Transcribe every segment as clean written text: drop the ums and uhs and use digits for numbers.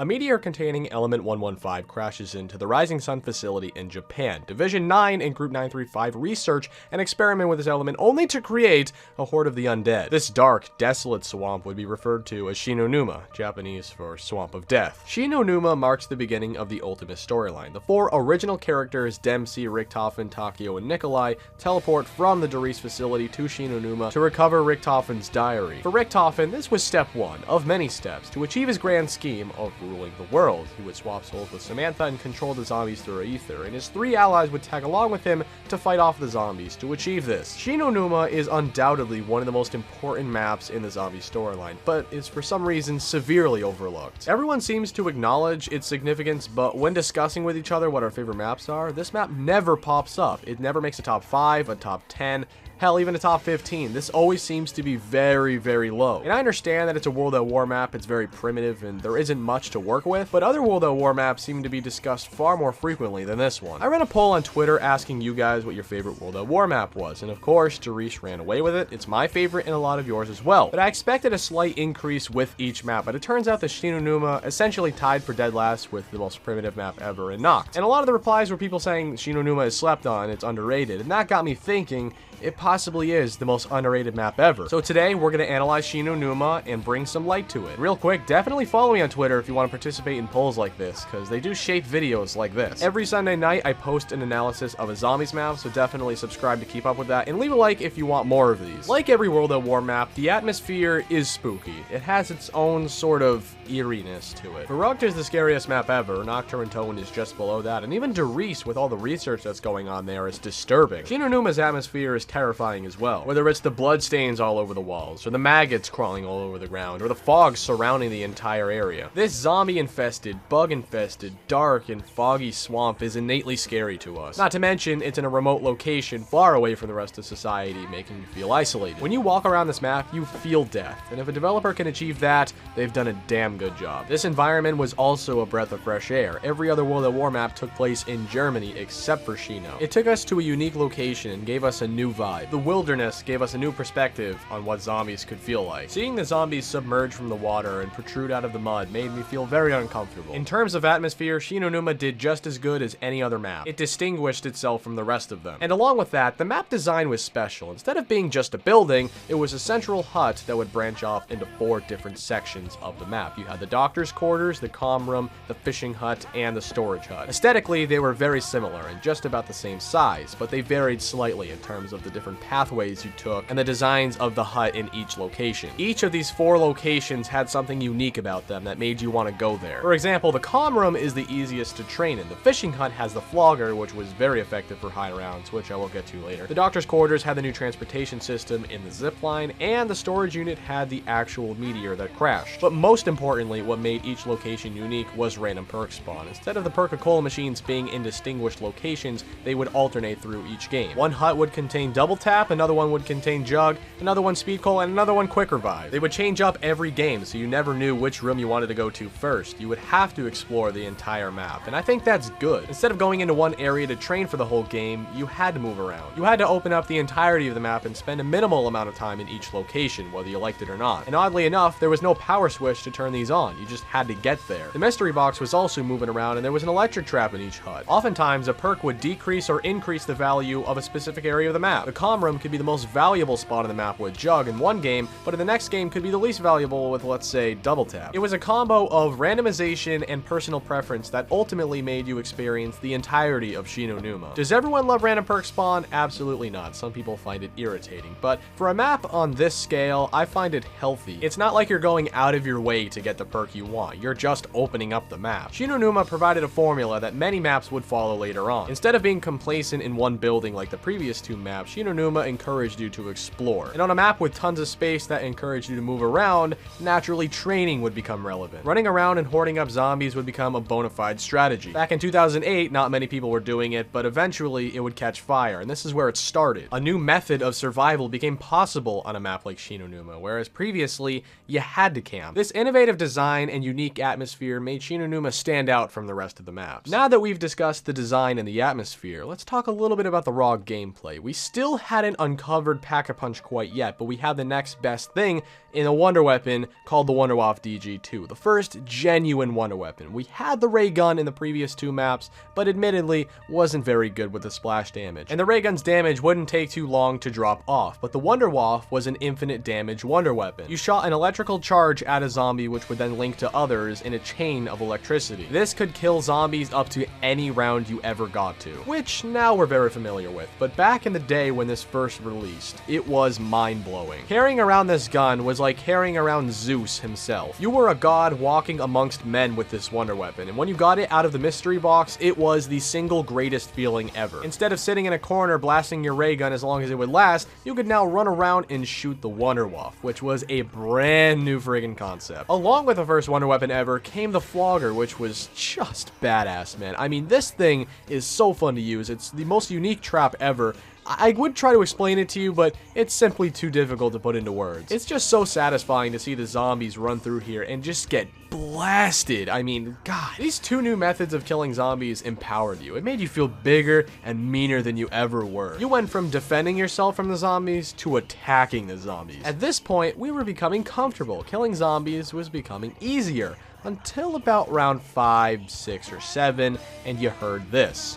A meteor containing element 115 crashes into the Rising Sun facility in Japan. Division 9 and Group 935 research and experiment with this element only to create a horde of the undead. This dark, desolate swamp would be referred to as Numa, Japanese for Swamp of Death. Numa marks the beginning of the ultimate storyline. The four original characters, Dempsey, Richtofen, Takeo, and Nikolai, teleport from the Doris facility to Numa to recover Richtofen's diary. For Richtofen, this was step one of many steps to achieve his grand scheme of ruling the world. He would swap souls with Samantha and control the zombies through a ether, and his three allies would tag along with him to fight off the zombies to achieve this. Numa is undoubtedly one of the most important maps in the zombie storyline, but is for some reason severely overlooked. Everyone seems to acknowledge its significance, but when discussing with each other what our favorite maps are, this map never pops up. It never makes a top 5, a top 10, hell, even a top 15. This always seems to be very, very low. And I understand that it's a World at War map, it's very primitive, and there isn't much to work with, but other World at War maps seem to be discussed far more frequently than this one. I ran a poll on Twitter asking you guys what your favorite World at War map was, and of course, Doris ran away with it. It's my favorite and a lot of yours as well. But I expected a slight increase with each map, but it turns out that Numa essentially tied for dead last with the most primitive map ever in Noct. And a lot of the replies were people saying Numa is slept on, it's underrated, and that got me thinking, it possibly is the most underrated map ever. So today, we're going to analyze Numa and bring some light to it. Real quick, definitely follow me on Twitter if you want to participate in polls like this, because they do shape videos like this. Every Sunday night, I post an analysis of a zombies map, so definitely subscribe to keep up with that, and leave a like if you want more of these. Like every World at War map, the atmosphere is spooky. It has its own sort of eeriness to it. Baroque is the scariest map ever, Nocturne Tone is just below that, and even Doris, with all the research that's going on there, is disturbing. Numa's atmosphere is terrifying as well, whether it's the bloodstains all over the walls, or the maggots crawling all over the ground, or the fog surrounding the entire area. This zombie-infested, bug-infested, dark, and foggy swamp is innately scary to us. Not to mention, it's in a remote location far away from the rest of society, making you feel isolated. When you walk around this map, you feel death, and if a developer can achieve that, they've done a damn good job. This environment was also a breath of fresh air. Every other World at War map took place in Germany except for Shino. It took us to a unique location and gave us a new vibe. The wilderness gave us a new perspective on what zombies could feel like. Seeing the zombies submerge from the water and protrude out of the mud made me feel very uncomfortable. In terms of atmosphere, Numa did just as good as any other map. It distinguished itself from the rest of them. And along with that, the map design was special. Instead of being just a building, it was a central hut that would branch off into 4 different sections of the map. You had the doctor's quarters, the comm room, the fishing hut, and the storage hut. Aesthetically, they were very similar and just about the same size, but they varied slightly in terms of the different pathways you took and the designs of the hut in each location. Each of these 4 locations had something unique about them that made you want to go there. For example, the comm room is the easiest to train in. The fishing hut has the flogger, which was very effective for high rounds, which I will get to later. The doctor's quarters had the new transportation system in the zip line, and the storage unit had the actual meteor that crashed. But most importantly, what made each location unique was random perk spawn. Instead of the perk-a-cola machines being in distinguished locations, they would alternate through each game. One hut would contain double tap, another one would contain jug, another one speed cola, and another one quick revive. They would change up every game, so you never knew which room you wanted to go to first. You would have to explore the entire map, and I think that's good. Instead of going into one area to train for the whole game, you had to move around. You had to open up the entirety of the map and spend a minimal amount of time in each location, whether you liked it or not. And oddly enough, there was no power switch to turn these on. You just had to get there. The mystery box was also moving around, and there was an electric trap in each hut. Oftentimes, a perk would decrease or increase the value of a specific area of the map. The comm room could be the most valuable spot on the map with jug in one game, but in the next game could be the least valuable with, let's say, double tap. It was a combo of randomization and personal preference that ultimately made you experience the entirety of Numa. Does everyone love random perk spawn? Absolutely not. Some people find it irritating, but for a map on this scale, I find it healthy. It's not like you're going out of your way to get the perk you want. You're just opening up the map. Numa provided a formula that many maps would follow later on. Instead of being complacent in one building like the previous 2 maps, Numa encouraged you to explore. And on a map with tons of space that encouraged you to move around, naturally training would become relevant. Running around and hoarding up zombies would become a bona fide strategy. Back in 2008, not many people were doing it, but eventually it would catch fire, and this is where it started. A new method of survival became possible on a map like Numa, whereas previously, you had to camp. This innovative design and unique atmosphere made Numa stand out from the rest of the maps. Now that we've discussed the design and the atmosphere, let's talk a little bit about the raw gameplay. We still hadn't uncovered Pack-a-Punch quite yet, but we had the next best thing in a wonder weapon called the Wunderwaffe DG2, the first genuine wonder weapon. We had the ray gun in the previous 2 maps, but admittedly wasn't very good with the splash damage. And the ray gun's damage wouldn't take too long to drop off, but the Wunderwaffe was an infinite damage wonder weapon. You shot an electrical charge at a zombie which would then link to others in a chain of electricity. This could kill zombies up to any round you ever got to, which now we're very familiar with, but back in the day when this first released, it was mind-blowing. Carrying around this gun was like carrying around Zeus himself. You were a god walking amongst men with this wonder weapon, and when you got it out of the mystery box, it was the single greatest feeling ever. Instead of sitting in a corner blasting your ray gun as long as it would last, you could now run around and shoot the Wunderwaffe, which was a brand new friggin' concept. Along with the first wonder weapon ever came the Flogger, which was just badass, man. I mean, this thing is so fun to use. It's the most unique trap ever. I would try to explain it to you, but it's simply too difficult to put into words. It's just so satisfying to see the zombies run through here and just get blasted. I mean, God, these 2 new methods of killing zombies empowered you. It made you feel bigger and meaner than you ever were. You went from defending yourself from the zombies to attacking the zombies. At this point, we were becoming comfortable. Killing zombies was becoming easier until about round 5, 6, or 7, and you heard this.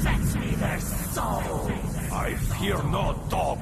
Fetch me their soul! I fear no dog!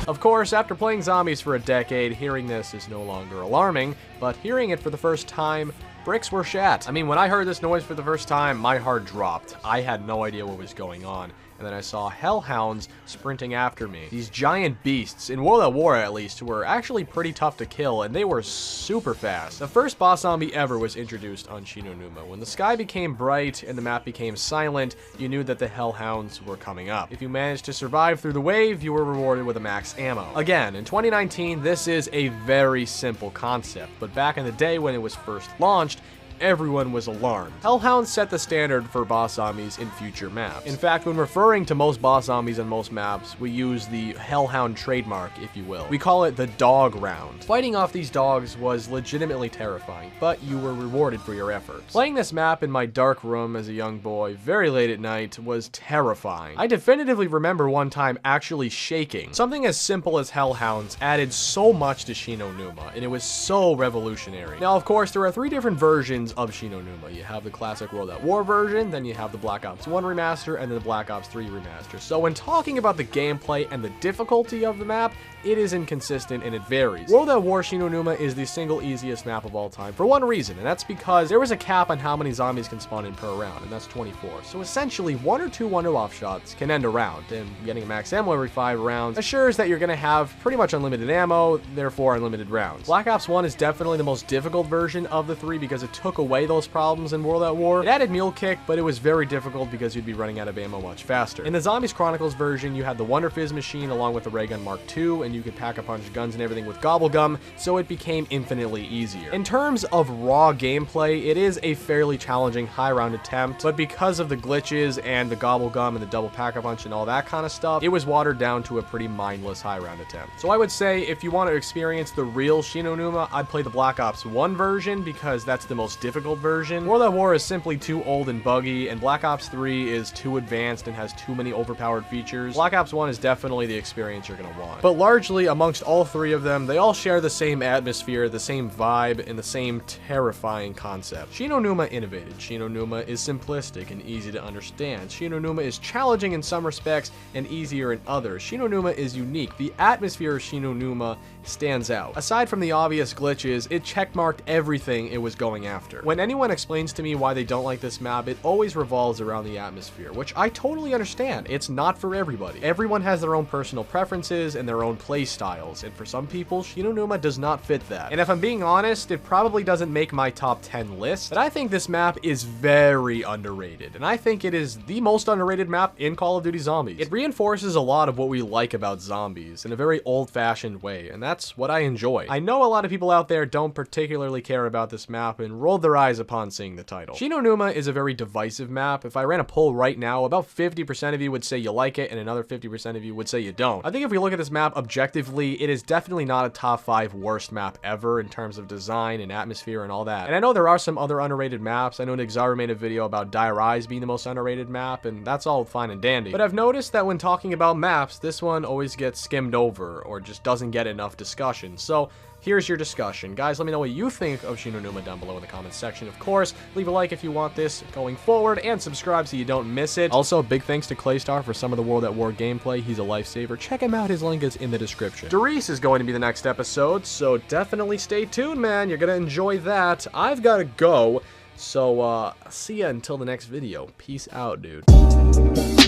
Of course, after playing zombies for a decade, hearing this is no longer alarming, but hearing it for the first time, bricks were shat. I mean, when I heard this noise for the first time, my heart dropped. I had no idea what was going on. And then I saw hellhounds sprinting after me. These giant beasts, in World at War at least, were actually pretty tough to kill, and they were super fast. The first boss zombie ever was introduced on Shi No Numa. When the sky became bright and the map became silent, you knew that the hellhounds were coming up. If you managed to survive through the wave, you were rewarded with a max ammo. Again, in 2019, this is a very simple concept, but back in the day when it was first launched, everyone was alarmed. Hellhounds set the standard for boss zombies in future maps. In fact, when referring to most boss zombies on most maps, we use the Hellhound trademark, if you will. We call it the dog round. Fighting off these dogs was legitimately terrifying, but you were rewarded for your efforts. Playing this map in my dark room as a young boy, very late at night, was terrifying. I definitively remember one time actually shaking. Something as simple as Hellhounds added so much to Shi No Numa, and it was so revolutionary. Now, of course, there are 3 different versions of Shi No Numa. You have the classic World at War version, then you have the Black Ops 1 remaster, and then the Black Ops 3 remaster. So when talking about the gameplay and the difficulty of the map, it is inconsistent and it varies. World at War Shi No Numa is the single easiest map of all time for one reason, and that's because there was a cap on how many zombies can spawn in per round, and that's 24. So essentially, 1 or 2 Wunderwaffe shots can end a round, and getting a max ammo every 5 rounds assures that you're going to have pretty much unlimited ammo, therefore unlimited rounds. Black Ops 1 is definitely the most difficult version of the 3 because it took away those problems in World at War. It added Mule Kick, but it was very difficult because you'd be running out of ammo much faster. In the Zombies Chronicles version, you had the Wonder Fizz machine along with the Ray Gun Mark II, and you could pack a punch guns and everything with Gobble Gum, so it became infinitely easier. In terms of raw gameplay, it is a fairly challenging high round attempt, but because of the glitches and the Gobble Gum and the double pack a punch and all that kind of stuff, it was watered down to a pretty mindless high round attempt. So I would say if you want to experience the real Shi No Numa, I'd play the Black Ops 1 version because that's the most difficult version. World at War is simply too old and buggy, and Black Ops 3 is too advanced and has too many overpowered features. Black Ops 1 is definitely the experience you're going to want. But largely, amongst all 3 of them, they all share the same atmosphere, the same vibe, and the same terrifying concept. Shi No Numa innovated. Shi No Numa is simplistic and easy to understand. Shi No Numa is challenging in some respects and easier in others. Shi No Numa is unique. The atmosphere of Shi No Numa stands out. Aside from the obvious glitches, it checkmarked everything it was going after. When anyone explains to me why they don't like this map, it always revolves around the atmosphere, which I totally understand. It's not for everybody. Everyone has their own personal preferences and their own play styles, and for some people, Shi No Numa does not fit that. And if I'm being honest, it probably doesn't make my top 10 list, but I think this map is very underrated, and I think it is the most underrated map in Call of Duty Zombies. It reinforces a lot of what we like about zombies in a very old-fashioned way, and that's what I enjoy. I know a lot of people out there don't particularly care about this map, and World rolled their eyes upon seeing the title. Numa is a very divisive map. If I ran a poll right now, about 50% of you would say you like it, and another 50% of you would say you don't. I think if we look at this map objectively, it is definitely not a top 5 worst map ever in terms of design and atmosphere and all that. And I know there are some other underrated maps. I know Nick Zara made a video about Die Rise being the most underrated map, and that's all fine and dandy. But I've noticed that when talking about maps, this one always gets skimmed over or just doesn't get enough discussion. So here's your discussion. Guys, let me know what you think of Numa down below in the comments section. Of course, leave a like if you want this going forward, and subscribe so you don't miss it. Also, big thanks to Claystar for some of the World at War gameplay. He's a lifesaver. Check him out. His link is in the description. Doris is going to be the next episode, so definitely stay tuned, man. You're gonna enjoy that. I've got to go, so see ya until the next video. Peace out, dude.